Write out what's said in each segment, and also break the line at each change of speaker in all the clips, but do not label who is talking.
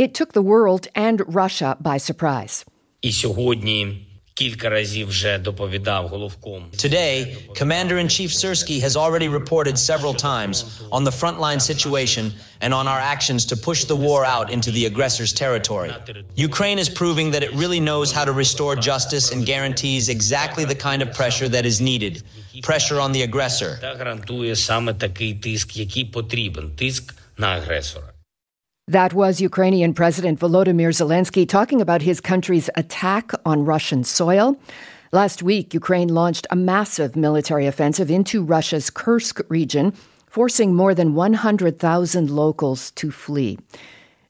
It took the world and Russia by surprise.
Today, Commander-in-Chief Syrski has already reported several times on the frontline situation and on our actions to push the war out into the aggressor's territory. Ukraine is proving that it really knows how to restore justice and guarantees exactly the kind of pressure that is needed. Pressure on the aggressor.
That was Ukrainian President Volodymyr Zelensky talking about his country's attack on Russian soil. Last week, Ukraine launched a massive military offensive into Russia's Kursk region, forcing more than 100,000 locals to flee.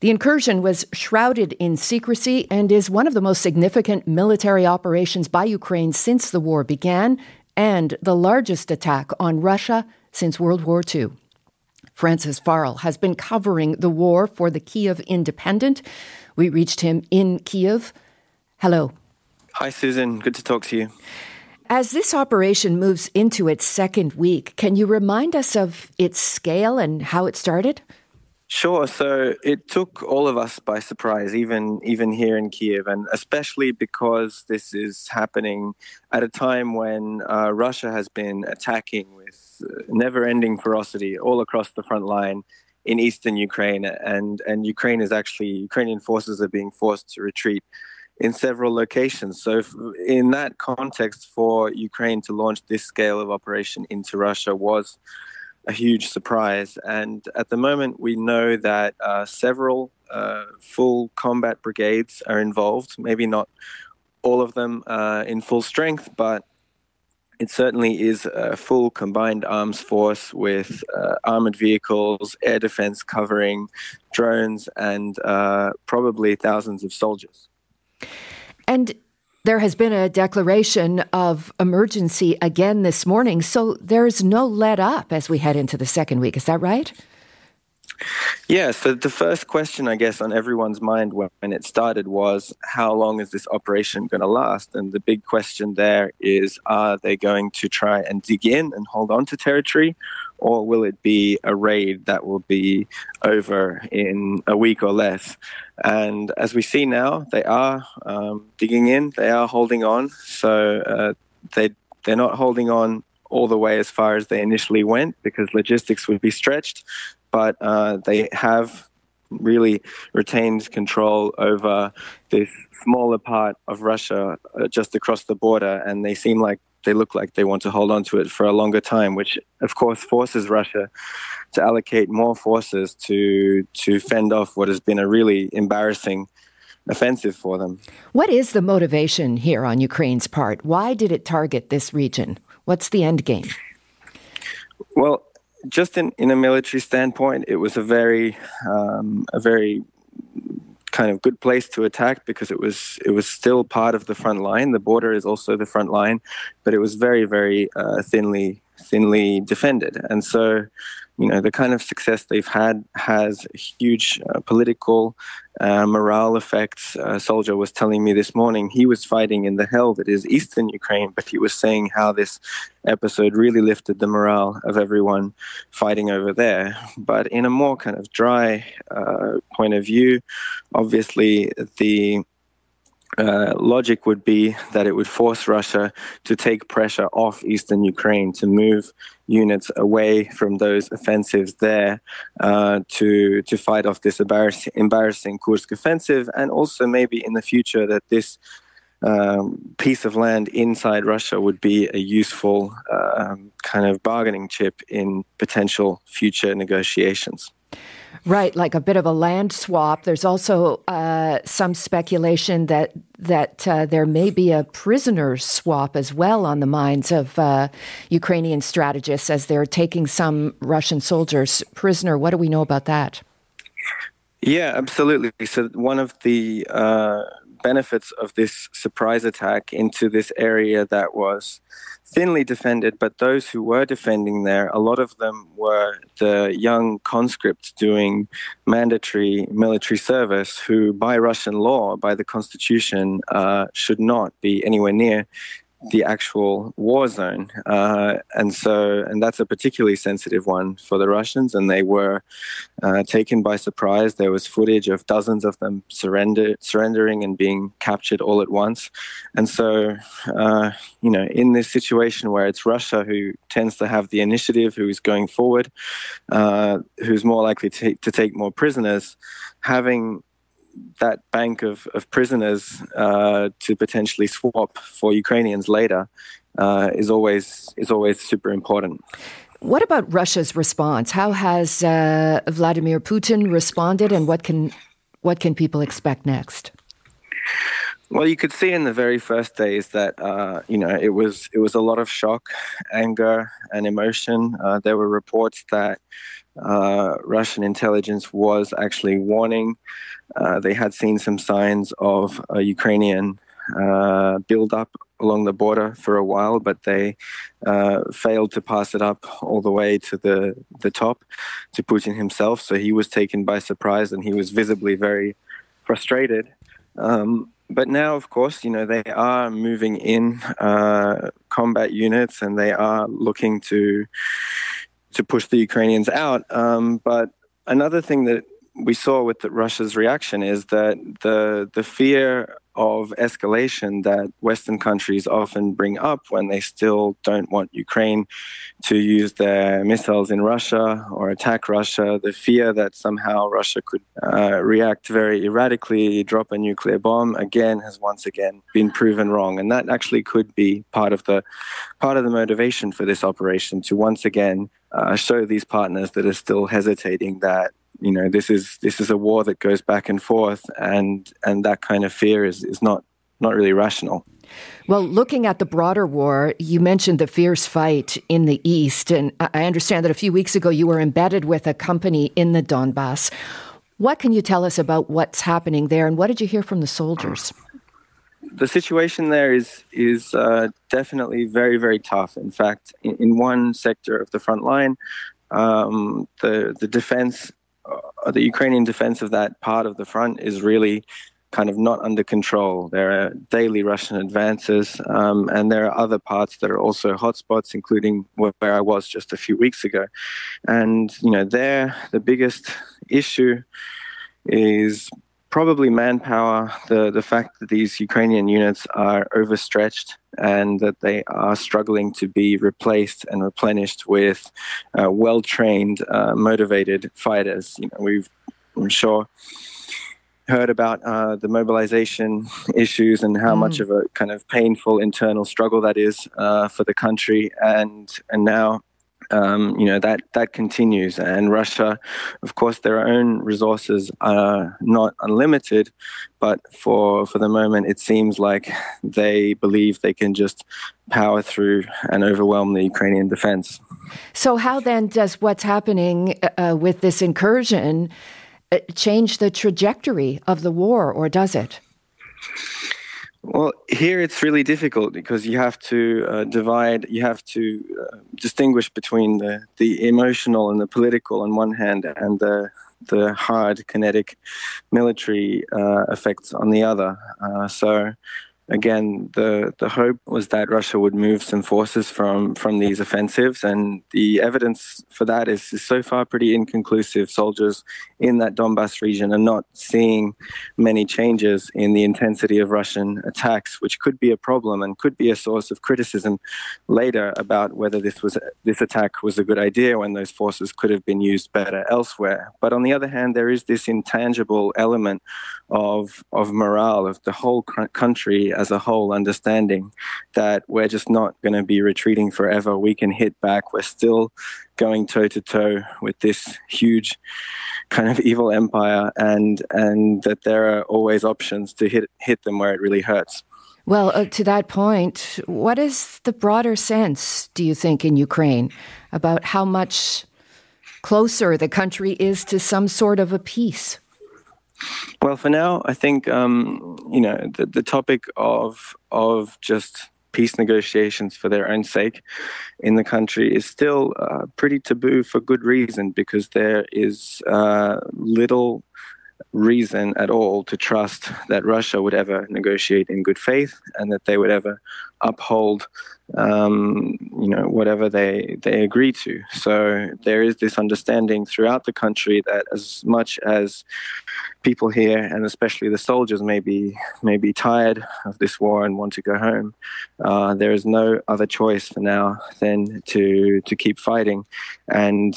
The incursion was shrouded in secrecy and is one of the most significant military operations by Ukraine since the war began, and the largest attack on Russia since World War II. Francis Farrell has been covering the war for the Kyiv Independent. We reached him in Kyiv. Hello.
Hi, Susan. Good to talk to you.
As this operation moves into its second week, can you remind us of its scale and how it started?
Sure. So it took all of us by surprise, even here in Kyiv, and especially because this is happening at a time when Russia has been attacking with never-ending ferocity all across the front line in eastern Ukraine, and Ukrainian forces are being forced to retreat in several locations. So in that context, for Ukraine to launch this scale of operation into Russia was a huge surprise. And at the moment, we know that several full combat brigades are involved, maybe not all of them in full strength, but it certainly is a full combined arms force with armored vehicles, air defense covering, drones, and probably thousands of soldiers.
And there has been a declaration of emergency again this morning, so there's no let up as we head into the second week. Is that right?
Yeah, so the first question, I guess, on everyone's mind when it started was, how long is this operation going to last? And the big question there is, are they going to try and dig in and hold on to territory, or will it be a raid that will be over in a week or less? And as we see now, they are digging in, they are holding on. So they're not holding on all the way as far as they initially went because logistics would be stretched. But they have really retained control over this smaller part of Russia just across the border, and they look like they want to hold on to it for a longer time, which of course forces Russia to allocate more forces to fend off what has been a really embarrassing offensive for them.
What is the motivation here on Ukraine's part? Why did it target this region? What's the end game?
Well, just in a military standpoint, it was a very kind of good place to attack because it was still part of the front line. The border is also the front line, but it was very, very thinly defended. And so, the kind of success they've had has huge political morale effects. A soldier was telling me this morning he was fighting in the hell that is eastern Ukraine, but he was saying how this episode really lifted the morale of everyone fighting over there. But in a more kind of dry point of view, obviously the logic would be that it would force Russia to take pressure off eastern Ukraine, to move units away from those offensives there to fight off this embarrassing Kursk offensive, and also maybe in the future that this piece of land inside Russia would be a useful kind of bargaining chip in potential future negotiations.
Right, like a bit of a land swap. There's also some speculation that there may be a prisoner swap as well on the minds of Ukrainian strategists as they're taking some Russian soldiers prisoner. What do we know about that?
Yeah, absolutely. So one of the benefits of this surprise attack into this area that was thinly defended, but those who were defending there, a lot of them were the young conscripts doing mandatory military service who, by Russian law, by the constitution, should not be anywhere near the actual war zone. And that's a particularly sensitive one for the Russians, and they were taken by surprise. There was footage of dozens of them surrendering and being captured all at once. And so, in this situation where it's Russia who tends to have the initiative, who is going forward, who's more likely to take more prisoners, having that bank of prisoners to potentially swap for Ukrainians later is always super important.
What about Russia's response? How has Vladimir Putin responded, and what can people expect next?
Well, you could see in the very first days that it was a lot of shock, anger, and emotion. There were reports that Russian intelligence was actually warning. They had seen some signs of a Ukrainian build-up along the border for a while, but they failed to pass it up all the way to the top, to Putin himself. So he was taken by surprise, and he was visibly very frustrated. But now, of course, they are moving in combat units, and they are looking to push the Ukrainians out. But another thing that we saw with Russia's reaction is that the fear of escalation that Western countries often bring up when they still don't want Ukraine to use their missiles in Russia or attack Russia, the fear that somehow Russia could react very erratically, drop a nuclear bomb, has once again been proven wrong. And that actually could be part of the motivation for this operation, to once again show these partners that are still hesitating that this is a war that goes back and forth, and that kind of fear is not really rational.
Well, looking at the broader war, you mentioned the fierce fight in the east, and I understand that a few weeks ago you were embedded with a company in the Donbass. What can you tell us about what's happening there, and what did you hear from the soldiers?
The situation there is definitely very, very tough. In fact, in one sector of the front line, the defense, the Ukrainian defense of that part of the front is really kind of not under control. There are daily Russian advances, and there are other parts that are also hotspots, including where I was just a few weeks ago. And, there, the biggest issue is probably manpower, the fact that these Ukrainian units are overstretched and that they are struggling to be replaced and replenished with well-trained, motivated fighters. I'm sure, heard about the mobilization issues and how much of a kind of painful internal struggle that is for the country, and now that continues. And Russia, of course, their own resources are not unlimited, but for the moment, it seems like they believe they can just power through and overwhelm the Ukrainian defense.
So how then does what's happening with this incursion change the trajectory of the war, or does it?
Well, here it's really difficult because you have to distinguish between the emotional and the political on one hand, and the hard kinetic military effects on the other. So again, the hope was that Russia would move some forces from these offensives, and the evidence for that is so far pretty inconclusive. Soldiers in that Donbass region are not seeing many changes in the intensity of Russian attacks, which could be a problem and could be a source of criticism later about whether this attack was a good idea when those forces could have been used better elsewhere. But on the other hand, there is this intangible element of morale of the whole country as a whole, understanding that we're just not going to be retreating forever. We can hit back. We're still going toe-to-toe with this huge kind of evil empire, and that there are always options to hit them where it really hurts.
Well, to that point, what is the broader sense, do you think, in Ukraine about how much closer the country is to some sort of a peace?
Well, for now, I think, the topic of just peace negotiations for their own sake in the country is still pretty taboo, for good reason, because there is little reason at all to trust that Russia would ever negotiate in good faith and that they would ever uphold, whatever they agree to. So there is this understanding throughout the country that as much as people here, and especially the soldiers, may be tired of this war and want to go home, there is no other choice for now than to keep fighting and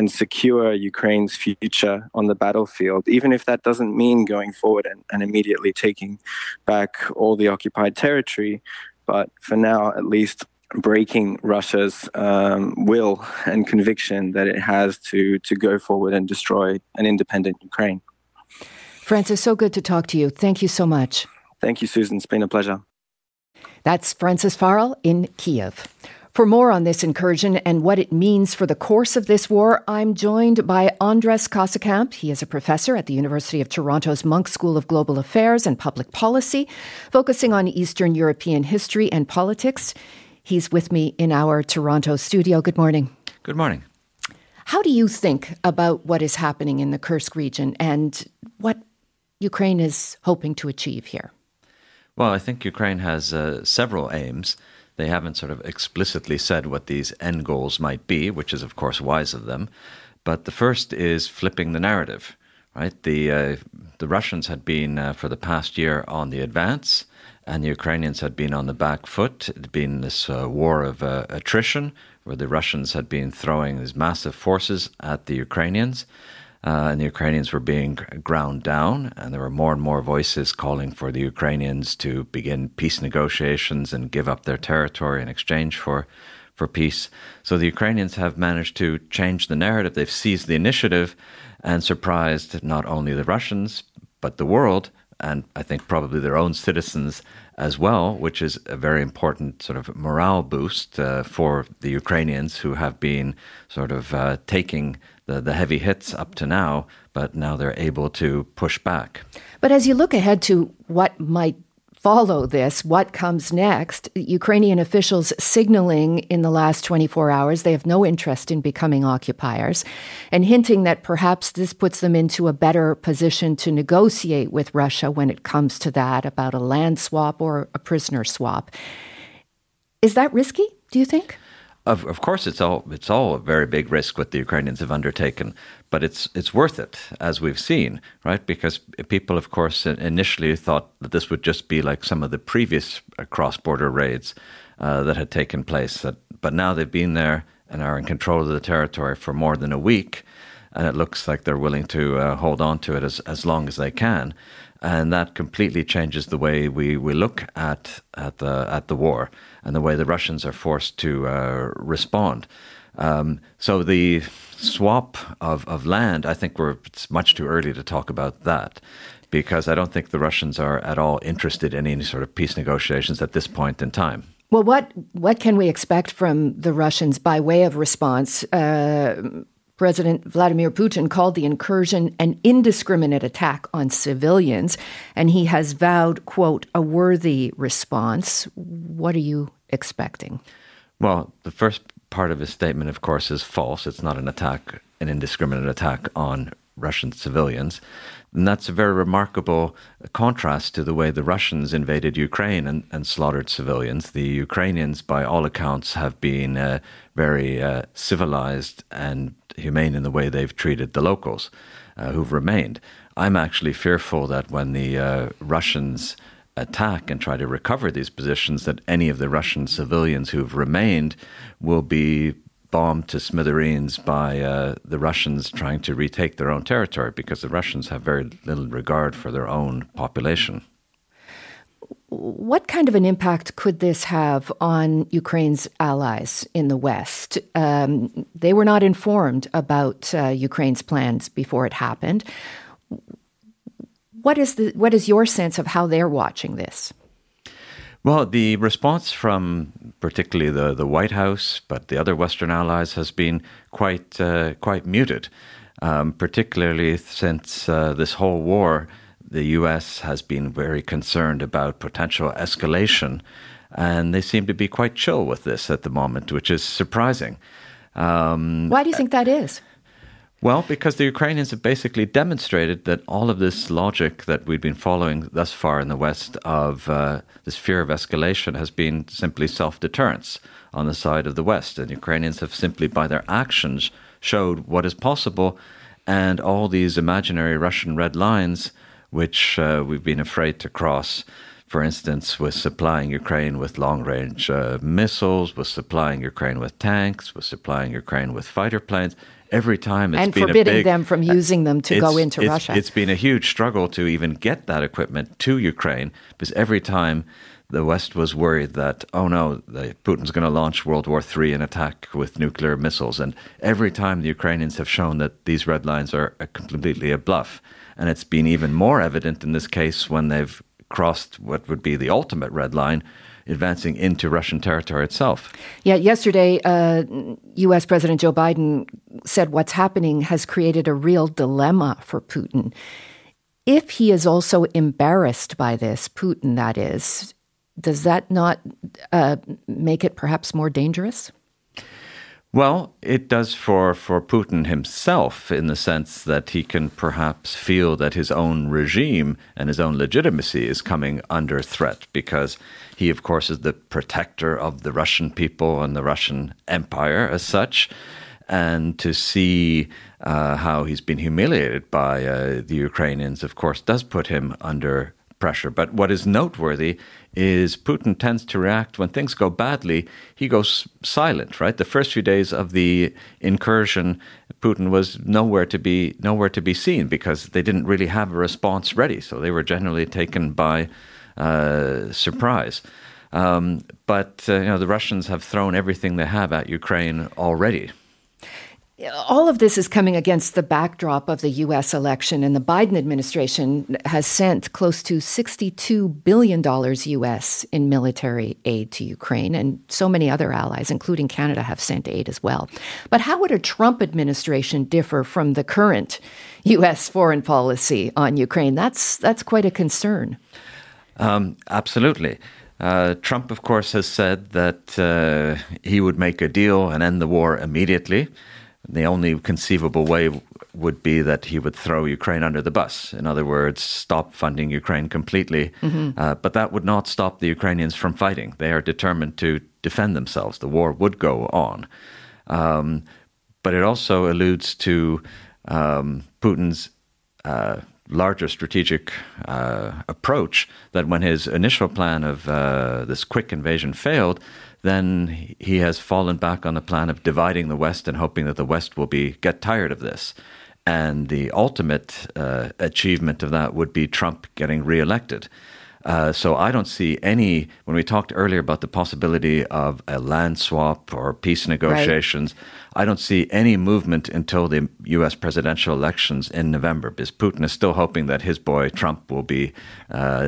secure Ukraine's future on the battlefield, even if that doesn't mean going forward and immediately taking back all the occupied territory. But for now, at least, breaking Russia's will and conviction that it has to go forward and destroy an independent Ukraine.
Francis, so good to talk to you. Thank you so much.
Thank you, Susan. It's been a pleasure.
That's Francis Farrell in Kiev. For more on this incursion and what it means for the course of this war, I'm joined by Andres Kosekamp. He is a professor at the University of Toronto's Munk School of Global Affairs and Public Policy, focusing on Eastern European history and politics. He's with me in our Toronto studio. Good morning.
Good morning.
How do you think about what is happening in the Kursk region and what Ukraine is hoping to achieve here?
Well, I think Ukraine has several aims. They haven't sort of explicitly said what these end goals might be, which is, of course, wise of them. But the first is flipping the narrative, right? The Russians had been, for the past year, on the advance, and the Ukrainians had been on the back foot. It had been this war of attrition, where the Russians had been throwing these massive forces at the Ukrainians. And the Ukrainians were being ground down, and there were more and more voices calling for the Ukrainians to begin peace negotiations and give up their territory in exchange for peace. So the Ukrainians have managed to change the narrative. They've seized the initiative and surprised not only the Russians, but the world, and I think probably their own citizens as well, which is a very important sort of morale boost for the Ukrainians, who have been sort of taking the heavy hits up to now, but now they're able to push back.
But as you look ahead to what might follow this, what comes next, Ukrainian officials signaling in the last 24 hours they have no interest in becoming occupiers, and hinting that perhaps this puts them into a better position to negotiate with Russia when it comes to that, about a land swap or a prisoner swap. Is that risky, do you think?
Of course, it's all a very big risk what the Ukrainians have undertaken, but it's worth it, as we've seen, right? Because people, of course, initially thought that this would just be like some of the previous cross-border raids that had taken place. But now they've been there and are in control of the territory for more than a week, and it looks like they're willing to hold on to it as long as they can. And that completely changes the way we look at the war and the way the Russians are forced to respond. So the swap of land, I think it's much too early to talk about that, because I don't think the Russians are at all interested in any sort of peace negotiations at this point in time.
Well, what can we expect from the Russians by way of response? President Vladimir Putin called the incursion an indiscriminate attack on civilians, and he has vowed, quote, a worthy response. What are you expecting?
Well, the first part of his statement, of course, is false. It's not an indiscriminate attack on Russian civilians. And that's a very remarkable contrast to the way the Russians invaded Ukraine and slaughtered civilians. The Ukrainians, by all accounts, have been very civilized and humane in the way they've treated the locals who've remained. I'm actually fearful that when the Russians attack and try to recover these positions, that any of the Russian civilians who've remained will be bombed to smithereens by the Russians trying to retake their own territory, because the Russians have very little regard for their own population.
What kind of an impact could this have on Ukraine's allies in the West? They were not informed about Ukraine's plans before it happened. What is your sense of how they're watching this?
Well, the response from particularly the White House, but the other Western allies, has been quite muted, particularly since this whole war. The U.S. has been very concerned about potential escalation, and they seem to be quite chill with this at the moment, which is surprising.
Why do you think that is?
Well, because the Ukrainians have basically demonstrated that all of this logic that we've been following thus far in the West of this fear of escalation has been simply self-deterrence on the side of the West. And Ukrainians have simply, by their actions, showed what is possible. And all these imaginary Russian red lines, which we've been afraid to cross, for instance, with supplying Ukraine with long-range missiles, with supplying Ukraine with tanks, with supplying Ukraine with fighter planes, every time it's been
forbidding them from using them to go into Russia.
It's been a huge struggle to even get that equipment to Ukraine, because every time the West was worried that, oh no, Putin's going to launch World War III and attack with nuclear missiles. And every time the Ukrainians have shown that these red lines are completely a bluff. And it's been even more evident in this case when they've crossed what would be the ultimate red line, advancing into Russian territory itself.
Yeah, yesterday, U.S. President Joe Biden said what's happening has created a real dilemma for Putin. If he is also embarrassed by this, Putin, that is, does that not make it perhaps more dangerous?
Well, it does for Putin himself, in the sense that he can perhaps feel that his own regime and his own legitimacy is coming under threat, because he, of course, is the protector of the Russian people and the Russian empire as such. And to see how he's been humiliated by the Ukrainians, of course, does put him under pressure. But what is noteworthy is Putin tends to react when things go badly. He goes silent, right? The first few days of the incursion, Putin was nowhere to be seen, because they didn't really have a response ready. So they were generally taken by surprise. But the Russians have thrown everything they have at Ukraine already.
All of this is coming against the backdrop of the U.S. election, and the Biden administration has sent close to $62 billion U.S. in military aid to Ukraine, and so many other allies, including Canada, have sent aid as well. But how would a Trump administration differ from the current U.S. foreign policy on Ukraine? That's quite a concern.
Absolutely. Trump, of course, has said that he would make a deal and end the war immediately. The only conceivable way would be that he would throw Ukraine under the bus. In other words, stop funding Ukraine completely. But that would not stop the Ukrainians from fighting. They are determined to defend themselves. The war would go on. But it also alludes to Putin's larger strategic approach, that when his initial plan of this quick invasion failed, then he has fallen back on the plan of dividing the West and hoping that the West will get tired of this. And the ultimate achievement of that would be Trump getting reelected. So I don't see any, when we talked earlier about the possibility of a land swap or peace negotiations, right, I don't see any movement until the U.S. presidential elections in November, because Putin is still hoping that his boy Trump will be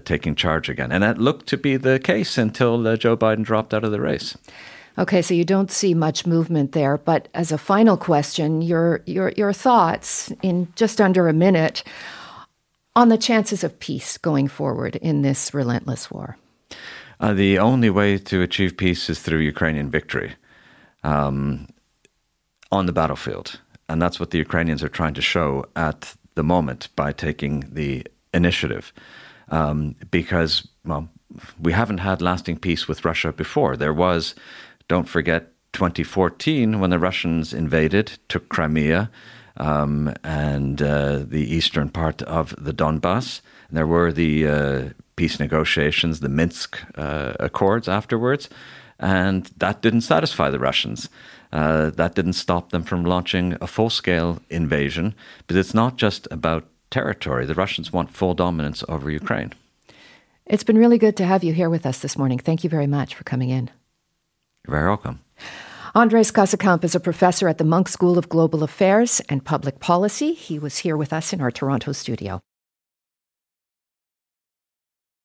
taking charge again. And that looked to be the case until Joe Biden dropped out of the race.
Okay, so you don't see much movement there. But as a final question, your thoughts in just under a minute on the chances of peace going forward in this relentless war.
The only way to achieve peace is through Ukrainian victory on the battlefield. And that's what the Ukrainians are trying to show at the moment by taking the initiative. Because, well, we haven't had lasting peace with Russia before. There was, don't forget, 2014 when the Russians invaded, took Crimea, and the eastern part of the Donbass. There were the peace negotiations, the Minsk Accords afterwards, and that didn't satisfy the Russians. That didn't stop them from launching a full-scale invasion. But it's not just about territory. The Russians want full dominance over Ukraine.
It's been really good to have you here with us this morning. Thank you very much for coming in.
You're very welcome.
Andres Casakamp is a professor at the Munk School of Global Affairs and Public Policy. He was here with us in our Toronto studio.